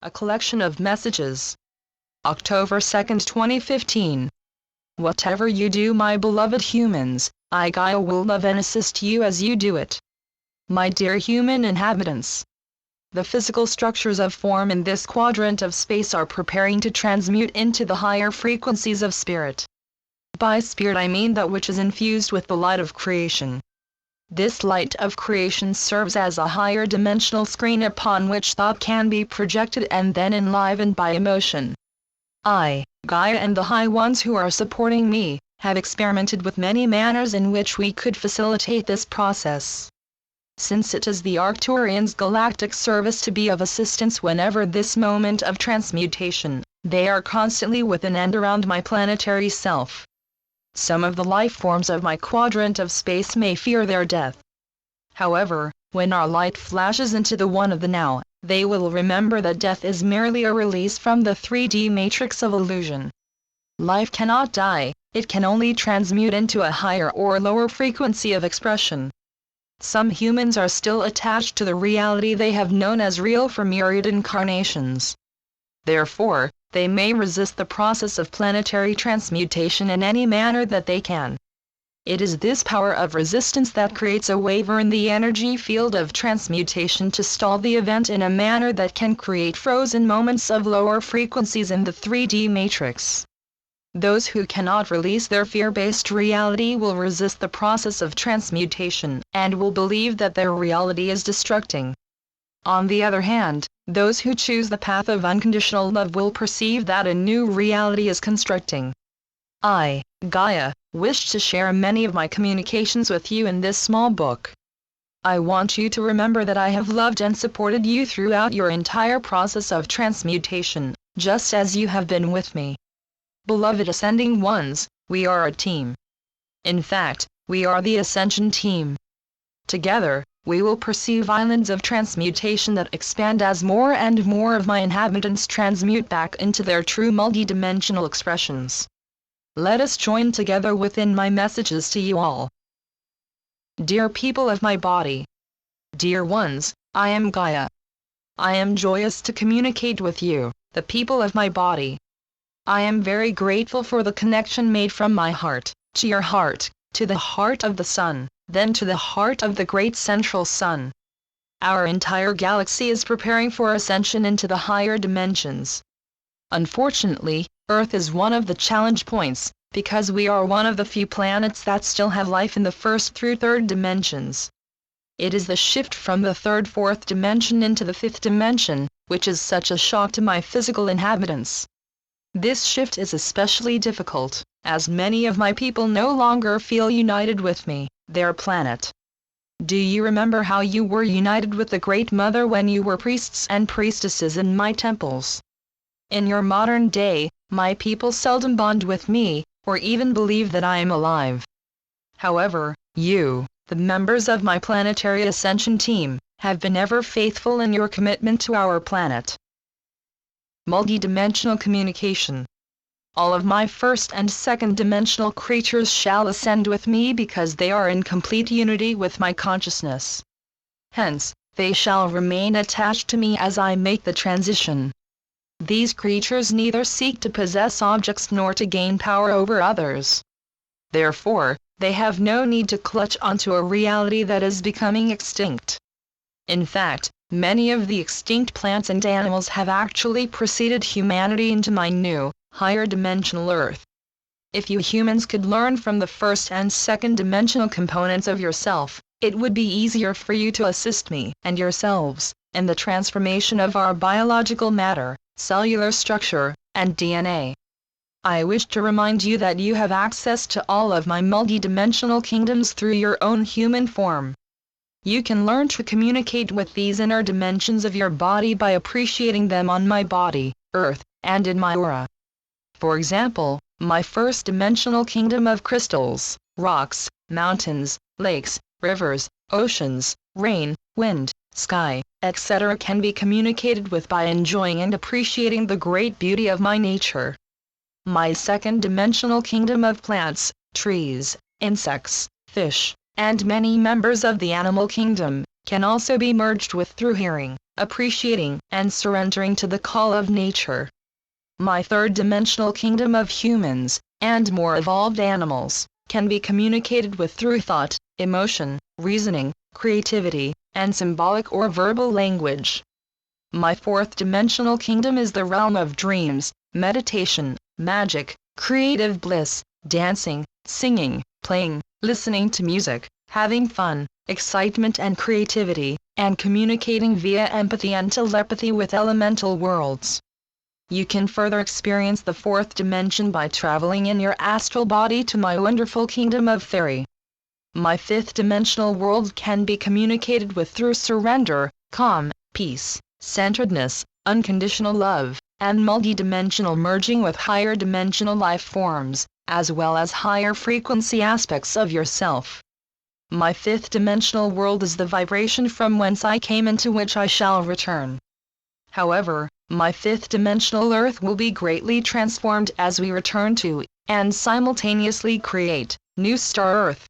A collection of messages. October 2, 2015. Whatever you do, my beloved humans, I Gaia will love and assist you as you do it. My dear human inhabitants. The physical structures of form in this quadrant of space are preparing to transmute into the higher frequencies of spirit. By spirit I mean that which is infused with the light of creation. This light of creation serves as a higher dimensional screen upon which thought can be projected and then enlivened by emotion. I, Gaia, and the high ones who are supporting me, have experimented with many manners in which we could facilitate this process. Since it is the Arcturians' galactic service to be of assistance whenever this moment of transmutation, they are constantly within and around my planetary self. Some of the life forms of my quadrant of space may fear their death. However, when our light flashes into the one of the now, they will remember that death is merely a release from the 3D matrix of illusion. Life cannot die, it can only transmute into a higher or lower frequency of expression. Some humans are still attached to the reality they have known as real for myriad incarnations. Therefore, they may resist the process of planetary transmutation in any manner that they can. It is this power of resistance that creates a waver in the energy field of transmutation to stall the event in a manner that can create frozen moments of lower frequencies in the 3D matrix. Those who cannot release their fear-based reality will resist the process of transmutation, and will believe that their reality is destructing. On the other hand, those who choose the path of unconditional love will perceive that a new reality is constructing. I, Gaia, wish to share many of my communications with you in this small book. I want you to remember that I have loved and supported you throughout your entire process of transmutation, just as you have been with me. Beloved Ascending Ones, we are a team. In fact, we are the Ascension team. Together, we will perceive islands of transmutation that expand as more and more of my inhabitants transmute back into their true multidimensional expressions. Let us join together within my messages to you all. Dear people of my body. Dear ones, I am Gaia. I am joyous to communicate with you, the people of my body. I am very grateful for the connection made from my heart, to your heart, to the heart of the sun, then to the heart of the great central sun. Our entire galaxy is preparing for ascension into the higher dimensions. Unfortunately, Earth is one of the challenge points, because we are one of the few planets that still have life in the first through third dimensions. It is the shift from the third-fourth dimension into the fifth dimension, which is such a shock to my physical inhabitants. This shift is especially difficult, as many of my people no longer feel united with me, their planet. Do you remember how you were united with the Great Mother when you were priests and priestesses in my temples? In your modern day, my people seldom bond with me, or even believe that I am alive. However, you, the members of my planetary ascension team, have been ever faithful in your commitment to our planet. Multidimensional communication. All of my first and second dimensional creatures shall ascend with me because they are in complete unity with my consciousness. Hence, they shall remain attached to me as I make the transition. These creatures neither seek to possess objects nor to gain power over others. Therefore, they have no need to clutch onto a reality that is becoming extinct. In fact, many of the extinct plants and animals have actually preceded humanity into my new, higher dimensional Earth. If you humans could learn from the first and second dimensional components of yourself, it would be easier for you to assist me and yourselves in the transformation of our biological matter, cellular structure, and DNA. I wish to remind you that you have access to all of my multidimensional kingdoms through your own human form. You can learn to communicate with these inner dimensions of your body by appreciating them on my body, Earth, and in my aura. For example, my first dimensional kingdom of crystals, rocks, mountains, lakes, rivers, oceans, rain, wind, sky, etc. can be communicated with by enjoying and appreciating the great beauty of my nature. My second dimensional kingdom of plants, trees, insects, fish, and many members of the animal kingdom, can also be merged with through hearing, appreciating and surrendering to the call of nature. My third-dimensional kingdom of humans, and more evolved animals, can be communicated with through thought, emotion, reasoning, creativity, and symbolic or verbal language. My fourth-dimensional kingdom is the realm of dreams, meditation, magic, creative bliss, dancing, singing, playing, listening to music, having fun, excitement and creativity, and communicating via empathy and telepathy with elemental worlds. You can further experience the fourth dimension by traveling in your astral body to my wonderful kingdom of fairy. My fifth-dimensional world can be communicated with through surrender, calm, peace, centeredness, unconditional love, and multidimensional merging with higher dimensional life forms, as well as higher frequency aspects of yourself. My fifth-dimensional world is the vibration from whence I came and to which I shall return. However, my fifth-dimensional Earth will be greatly transformed as we return to, and simultaneously create, new star Earth.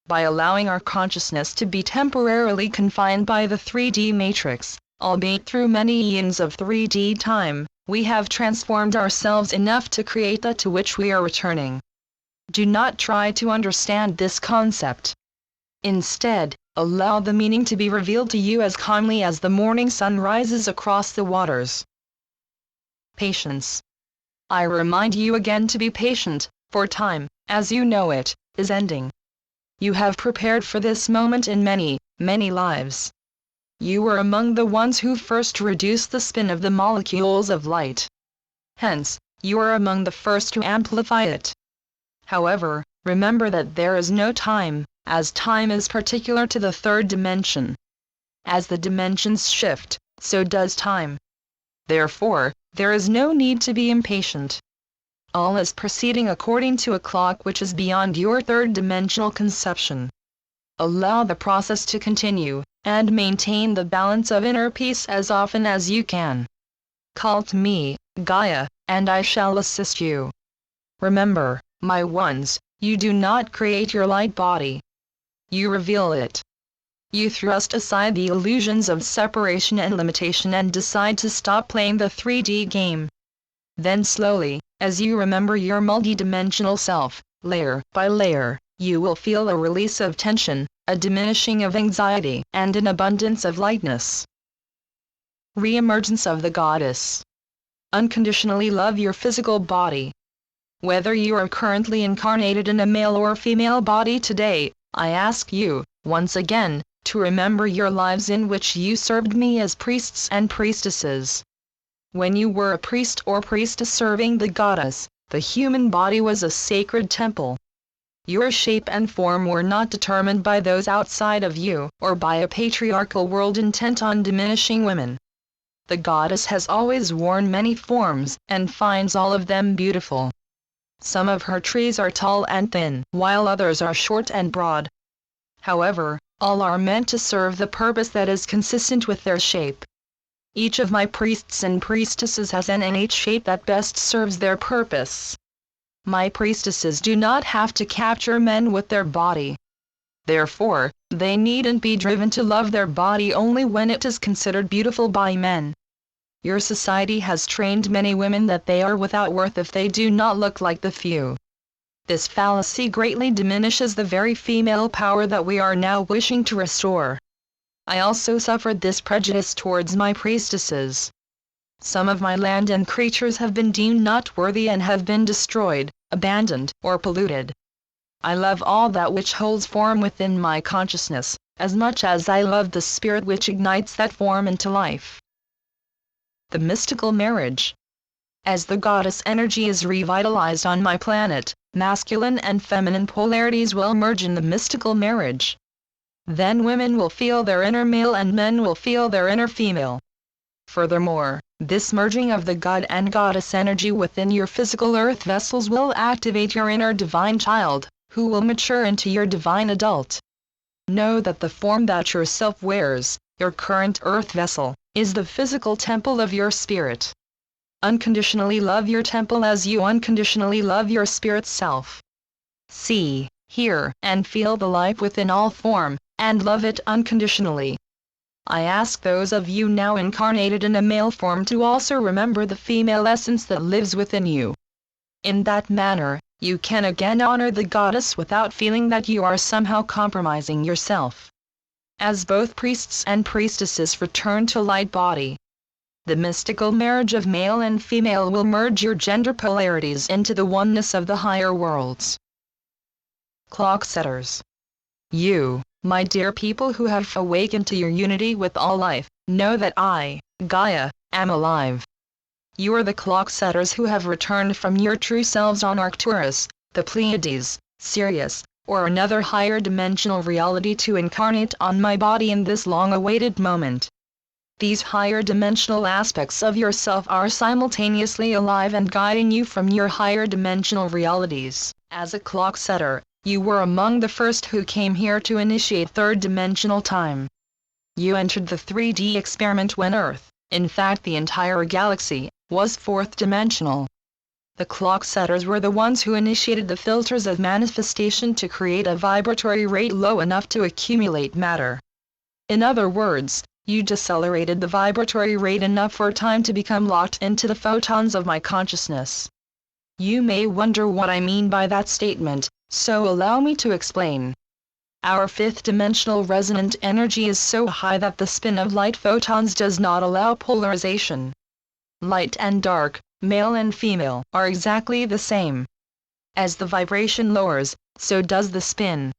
By allowing our consciousness to be temporarily confined by the 3D matrix, albeit through many eons of 3D time, we have transformed ourselves enough to create that to which we are returning. Do not try to understand this concept. Instead, allow the meaning to be revealed to you as calmly as the morning sun rises across the waters. Patience. I remind you again to be patient, for time, as you know it, is ending. You have prepared for this moment in many, many lives. You were among the ones who first reduced the spin of the molecules of light. Hence, you are among the first to amplify it. However, remember that there is no time, as time is particular to the third dimension. As the dimensions shift, so does time. Therefore, there is no need to be impatient. All is proceeding according to a clock which is beyond your third-dimensional conception. Allow the process to continue, and maintain the balance of inner peace as often as you can. Call to me, Gaia, and I shall assist you. Remember, my ones, you do not create your light body. You reveal it. You thrust aside the illusions of separation and limitation and decide to stop playing the 3D game. Then slowly, as you remember your multidimensional self, layer by layer, you will feel a release of tension, a diminishing of anxiety, and an abundance of lightness. Re-emergence of the goddess. Unconditionally love your physical body. Whether you are currently incarnated in a male or female body today, I ask you, once again, to remember your lives in which you served me as priests and priestesses. When you were a priest or priestess serving the goddess, the human body was a sacred temple. Your shape and form were not determined by those outside of you, or by a patriarchal world intent on diminishing women. The goddess has always worn many forms, and finds all of them beautiful. Some of her trees are tall and thin, while others are short and broad. However, all are meant to serve the purpose that is consistent with their shape. Each of my priests and priestesses has an innate shape that best serves their purpose. My priestesses do not have to capture men with their body. Therefore, they needn't be driven to love their body only when it is considered beautiful by men. Your society has trained many women that they are without worth if they do not look like the few. This fallacy greatly diminishes the very female power that we are now wishing to restore. I also suffered this prejudice towards my priestesses. Some of my land and creatures have been deemed not worthy and have been destroyed, abandoned, or polluted. I love all that which holds form within my consciousness, as much as I love the spirit which ignites that form into life. The mystical marriage. As the goddess energy is revitalized on my planet, masculine and feminine polarities will merge in the mystical marriage. Then women will feel their inner male and men will feel their inner female. Furthermore, this merging of the god and goddess energy within your physical earth vessels will activate your inner divine child, who will mature into your divine adult. Know that the form that your self wears, your current earth vessel, is the physical temple of your spirit. Unconditionally love your temple as you unconditionally love your spirit self. See, hear, and feel the life within all form, and love it unconditionally. I ask those of you now incarnated in a male form to also remember the female essence that lives within you. In that manner, you can again honor the goddess without feeling that you are somehow compromising yourself. As both priests and priestesses return to light body, the mystical marriage of male and female will merge your gender polarities into the oneness of the higher worlds. Clock setters. You, my dear people who have awakened to your unity with all life, know that I, Gaia, am alive. You are the clock setters who have returned from your true selves on Arcturus, the Pleiades, Sirius, or another higher dimensional reality to incarnate on my body in this long-awaited moment. These higher dimensional aspects of yourself are simultaneously alive and guiding you from your higher dimensional realities. As a clock setter, you were among the first who came here to initiate third-dimensional time. You entered the 3D experiment when Earth, in fact the entire galaxy, was fourth-dimensional. The clock setters were the ones who initiated the filters of manifestation to create a vibratory rate low enough to accumulate matter. In other words, you decelerated the vibratory rate enough for time to become locked into the photons of my consciousness. You may wonder what I mean by that statement, so allow me to explain. Our fifth-dimensional resonant energy is so high that the spin of light photons does not allow polarization. Light and dark, male and female, are exactly the same. As the vibration lowers, so does the spin.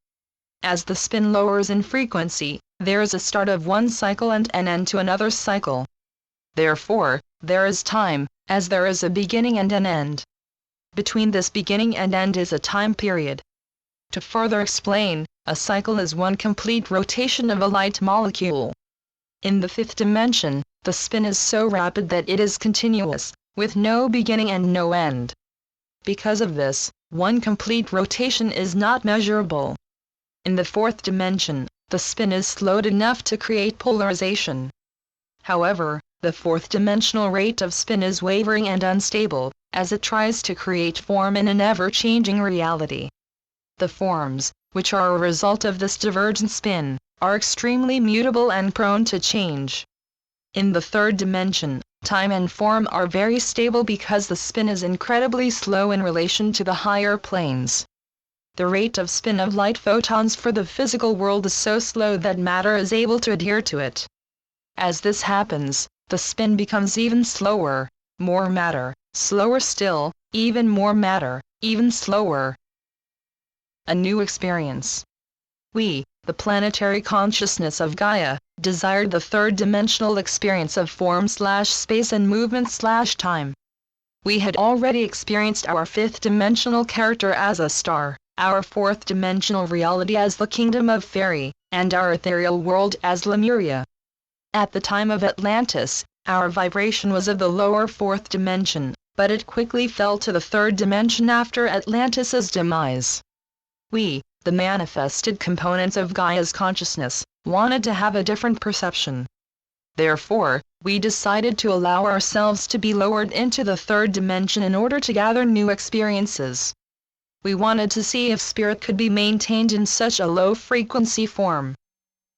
As the spin lowers in frequency, there is a start of one cycle and an end to another cycle. Therefore, there is time, as there is a beginning and an end. Between this beginning and end is a time period. To further explain, a cycle is one complete rotation of a light molecule. In the fifth dimension, the spin is so rapid that it is continuous, with no beginning and no end. Because of this, one complete rotation is not measurable. In the fourth dimension, the spin is slowed enough to create polarization. However, the fourth-dimensional rate of spin is wavering and unstable, as it tries to create form in an ever-changing reality. The forms, which are a result of this divergent spin, are extremely mutable and prone to change. In the third dimension, time and form are very stable because the spin is incredibly slow in relation to the higher planes. The rate of spin of light photons for the physical world is so slow that matter is able to adhere to it. As this happens, the spin becomes even slower, more matter, slower still, even more matter, even slower. A new experience. We, the planetary consciousness of Gaia, desired the third-dimensional experience of form/space and movement/time. We had already experienced our fifth-dimensional character as a star, our fourth-dimensional reality as the kingdom of fairy, and our ethereal world as Lemuria. At the time of Atlantis, our vibration was of the lower fourth dimension, but it quickly fell to the third dimension after Atlantis's demise. We, the manifested components of Gaia's consciousness, wanted to have a different perception. Therefore, we decided to allow ourselves to be lowered into the third dimension in order to gather new experiences. We wanted to see if spirit could be maintained in such a low-frequency form.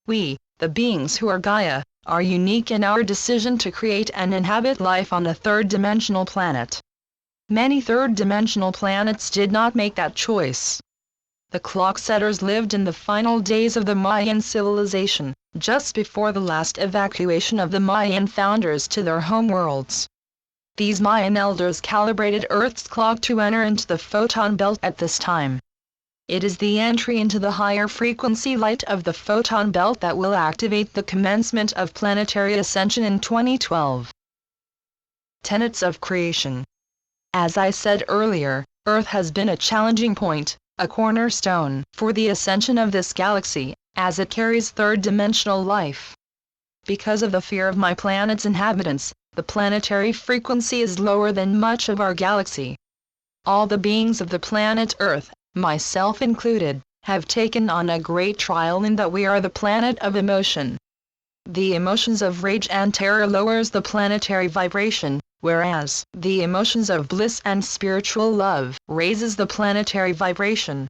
We, the beings who are Gaia, are unique in our decision to create and inhabit life on a third-dimensional planet. Many third-dimensional planets did not make that choice. The clock setters lived in the final days of the Mayan civilization, just before the last evacuation of the Mayan founders to their homeworlds. These Mayan elders calibrated Earth's clock to enter into the photon belt at this time. It is the entry into the higher frequency light of the photon belt that will activate the commencement of planetary ascension in 2012. Tenets of creation. As I said earlier, Earth has been a challenging point, a cornerstone, for the ascension of this galaxy, as it carries third-dimensional life. Because of the fear of my planet's inhabitants, the planetary frequency is lower than much of our galaxy. All the beings of the planet Earth, myself included, have taken on a great trial in that we are the planet of emotion. The emotions of rage and terror lowers the planetary vibration, whereas the emotions of bliss and spiritual love raises the planetary vibration.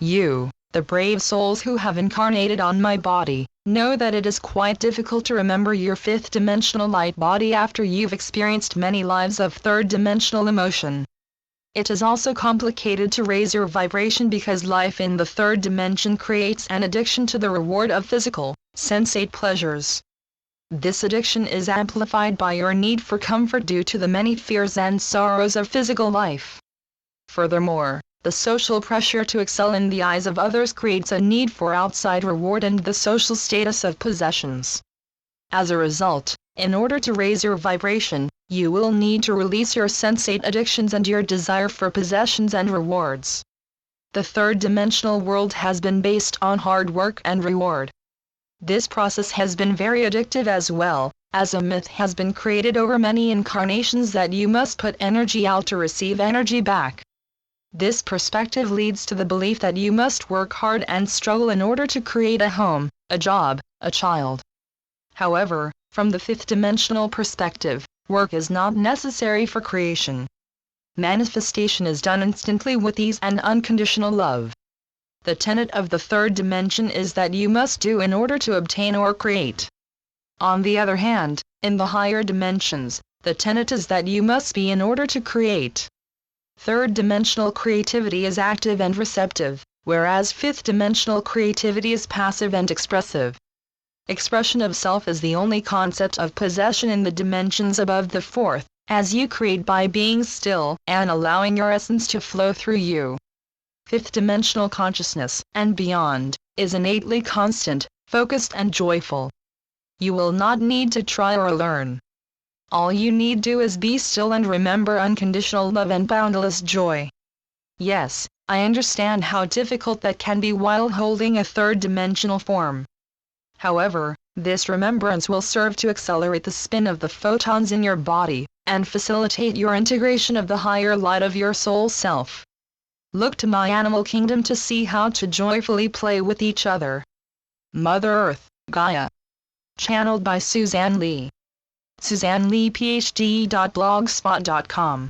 You, The brave souls who have incarnated on my body know that it is quite difficult to remember your fifth-dimensional light body after you've experienced many lives of third-dimensional emotion. It is also complicated to raise your vibration because life in the third dimension creates an addiction to the reward of physical, sensate pleasures. This addiction is amplified by your need for comfort due to the many fears and sorrows of physical life. Furthermore, the social pressure to excel in the eyes of others creates a need for outside reward and the social status of possessions. As a result, in order to raise your vibration, you will need to release your sensate addictions and your desire for possessions and rewards. The third-dimensional world has been based on hard work and reward. This process has been very addictive as well, as a myth has been created over many incarnations that you must put energy out to receive energy back. This perspective leads to the belief that you must work hard and struggle in order to create a home, a job, a child. However, from the fifth-dimensional perspective, work is not necessary for creation. Manifestation is done instantly with ease and unconditional love. The tenet of the third dimension is that you must do in order to obtain or create. On the other hand, in the higher dimensions, the tenet is that you must be in order to create. Third-dimensional creativity is active and receptive, whereas fifth-dimensional creativity is passive and expressive. Expression of self is the only concept of possession in the dimensions above the fourth, as you create by being still and allowing your essence to flow through you. Fifth-dimensional consciousness, and beyond, is innately constant, focused and joyful. You will not need to try or learn. All you need do is be still and remember unconditional love and boundless joy. Yes, I understand how difficult that can be while holding a third-dimensional form. However, this remembrance will serve to accelerate the spin of the photons in your body, and facilitate your integration of the higher light of your soul self. Look to my animal kingdom to see how to joyfully play with each other. Mother Earth, Gaia. Channeled by Suzanne Lee. SuzanneLeePhD.blogspot.com